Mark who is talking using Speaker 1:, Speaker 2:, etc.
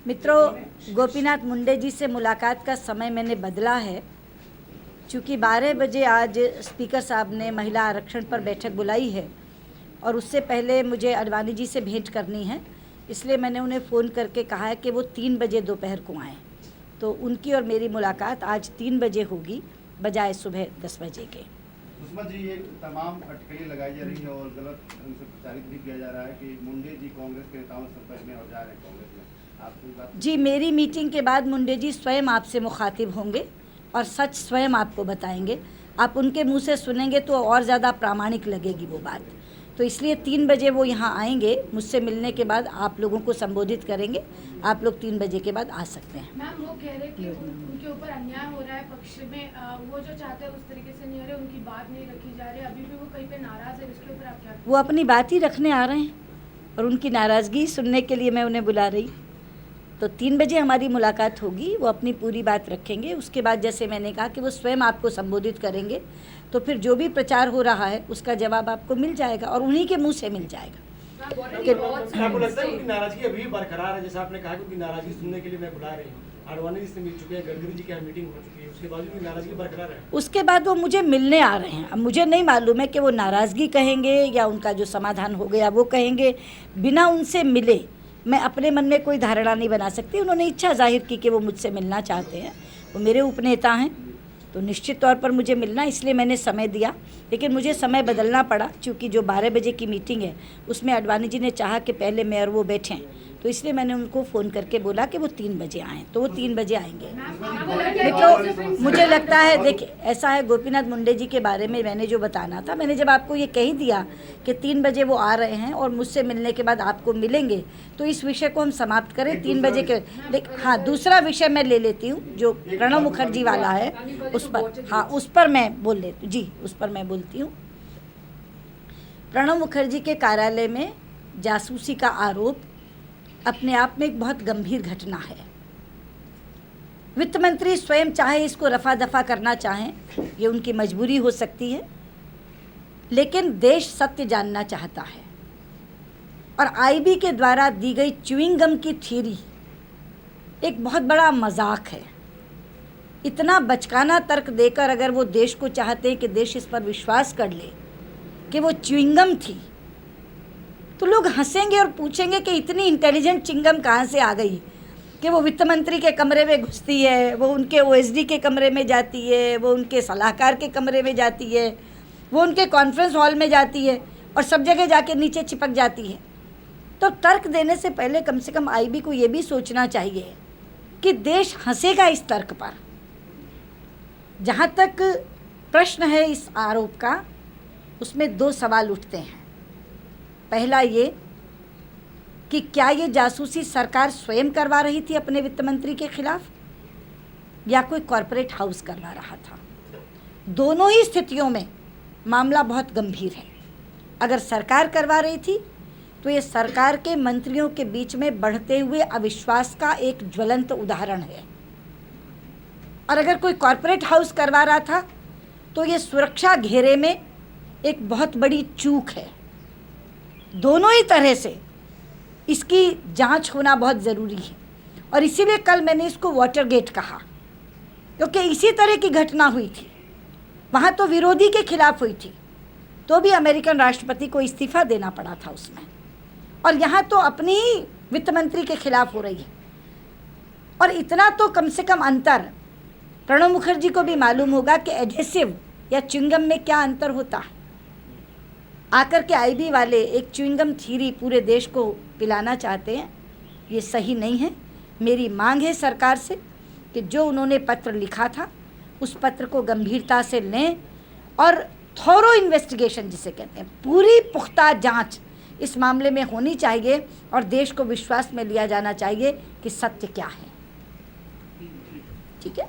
Speaker 1: मित्रों, गोपीनाथ मुंडे जी से मुलाकात का समय मैंने बदला है, चूँकि 12 बजे आज स्पीकर साहब ने महिला आरक्षण पर बैठक बुलाई है और उससे पहले मुझे अडवाणी जी से भेंट करनी है, इसलिए मैंने उन्हें फ़ोन करके कहा है कि वो 3 बजे दोपहर को आएँ। तो उनकी और मेरी मुलाकात आज 3 बजे होगी बजाय सुबह 10 बजे के।
Speaker 2: सुषमा जी, ये तमाम अटकलें लगाई जा रही है और गलत ढंग से प्रचारित भी किया जा रहा है कि मुंडे जी कांग्रेस के नेताओं के संपर्क में और जा रहे हैं कांग्रेस में।
Speaker 1: जी, मेरी मीटिंग के बाद मुंडे जी स्वयं आपसे मुखातिब होंगे और सच स्वयं आपको बताएंगे। आप उनके मुंह से सुनेंगे तो और ज़्यादा प्रामाणिक लगेगी वो बात। तो इसलिए 3 बजे वो यहाँ आएंगे, मुझसे मिलने के बाद आप लोगों को संबोधित करेंगे। आप लोग 3 बजे के बाद आ सकते हैं।
Speaker 3: मैम, वो कह रहे कि उनके ऊपर अन्याय हो रहा है पक्ष में, वो जो चाहते हैं उस तरीके से नहीं हो रहे, उनकी बात नहीं रखी जा रही, अभी भी वो कहीं पे नाराज है, इसके ऊपर आप क्या?
Speaker 1: वो अपनी बात ही रखने आ रहे हैं और उनकी नाराज़गी सुनने के लिए मैं उन्हें बुला रही। तो 3 बजे हमारी मुलाकात होगी, वो अपनी पूरी बात रखेंगे। उसके बाद जैसे मैंने कहा कि वो स्वयं आपको संबोधित करेंगे, तो फिर जो भी प्रचार हो रहा है उसका जवाब आपको मिल जाएगा और उन्हीं के मुंह से मिल जाएगा।
Speaker 4: आपको लगता है उनकी नाराजगी अभी भी बरकरार है? जैसा आपने कहा कि उनकी नाराजगी सुनने के लिए मैं बुला रही हूँ, अडवाणी जी से मिल चुके हैं, गडकरी जी की यहाँ मीटिंग हो चुकी है, उसके बाद भी नाराजगी बरकरार है?
Speaker 1: उसके बाद वो मुझे मिलने आ रहे हैं। अब मुझे नहीं मालूम है कि वो नाराज़गी कहेंगे या उनका जो समाधान हो गया वो कहेंगे। बिना उनसे मिले मैं अपने मन में कोई धारणा नहीं बना सकती। उन्होंने इच्छा जाहिर की कि वो मुझसे मिलना चाहते हैं, वो मेरे उपनेता हैं, तो निश्चित तौर पर मुझे मिलना, इसलिए मैंने समय दिया। लेकिन मुझे समय बदलना पड़ा, क्योंकि जो 12 बजे की मीटिंग है उसमें अडवाणी जी ने चाहा कि पहले मैं और वो बैठें, तो इसलिए मैंने उनको फ़ोन करके बोला कि वो 3 बजे आएँ, तो वो 3 बजे आएंगे। मित्रों, मुझे लगता है, देखिए ऐसा है, गोपीनाथ मुंडे जी के बारे में मैंने जो बताना था, मैंने जब आपको ये कह दिया कि 3 बजे वो आ रहे हैं और मुझसे मिलने के बाद आपको मिलेंगे, तो इस विषय को हम समाप्त करें 3 बजे के। हाँ, दूसरा विषय मैं ले लेती हूँ जो प्रणब मुखर्जी वाला है, उस पर, हाँ उस पर मैं बोल लेती हूँ। जी, उस पर मैं बोलती हूँ। प्रणब मुखर्जी के कार्यालय में जासूसी का आरोप अपने आप में एक बहुत गंभीर घटना है। वित्त मंत्री स्वयं चाहे इसको रफा दफा करना चाहें, ये उनकी मजबूरी हो सकती है, लेकिन देश सत्य जानना चाहता है। और आईबी के द्वारा दी गई च्युइंग गम की थ्योरी एक बहुत बड़ा मजाक है। इतना बचकाना तर्क देकर अगर वो देश को चाहते हैं कि देश इस पर विश्वास कर ले कि वो च्युइंग गम थी, तो लोग हंसेंगे और पूछेंगे कि इतनी इंटेलिजेंट चिंगम कहाँ से आ गई कि वो वित्त मंत्री के कमरे में घुसती है, वो उनके ओएसडी के कमरे में जाती है, वो उनके सलाहकार के कमरे में जाती है, वो उनके कॉन्फ्रेंस हॉल में जाती है और सब जगह जाके नीचे चिपक जाती है। तो तर्क देने से पहले कम से कम आईबी को ये भी सोचना चाहिए कि देश हंसेगा इस तर्क पर। जहाँ तक प्रश्न है इस आरोप का, उसमें 2 सवाल उठते हैं। पहला ये कि क्या ये जासूसी सरकार स्वयं करवा रही थी अपने वित्त मंत्री के खिलाफ, या कोई कॉरपोरेट हाउस करवा रहा था। दोनों ही स्थितियों में मामला बहुत गंभीर है। अगर सरकार करवा रही थी तो ये सरकार के मंत्रियों के बीच में बढ़ते हुए अविश्वास का एक ज्वलंत उदाहरण है। और अगर कोई कॉरपोरेट हाउस करवा रहा था तो ये सुरक्षा घेरे में एक बहुत बड़ी चूक है। दोनों ही तरह से इसकी जांच होना बहुत ज़रूरी है। और इसीलिए कल मैंने इसको वाटरगेट कहा, क्योंकि इसी तरह की घटना हुई थी। वहाँ तो विरोधी के खिलाफ हुई थी, तो भी अमेरिकन राष्ट्रपति को इस्तीफा देना पड़ा था उसमें, और यहाँ तो अपनी ही वित्त मंत्री के खिलाफ हो रही है। और इतना तो कम से कम अंतर प्रणब मुखर्जी को भी मालूम होगा कि एडहेसिव या च्युइंगम में क्या अंतर होता है। आकर के आईबी वाले एक च्युइंगम थ्योरी पूरे देश को पिलाना चाहते हैं, ये सही नहीं है। मेरी मांग है सरकार से कि जो उन्होंने पत्र लिखा था उस पत्र को गंभीरता से लें और थोरो इन्वेस्टिगेशन जिसे कहते हैं, पूरी पुख्ता जांच इस मामले में होनी चाहिए और देश को विश्वास में लिया जाना चाहिए कि सत्य क्या है। ठीक है।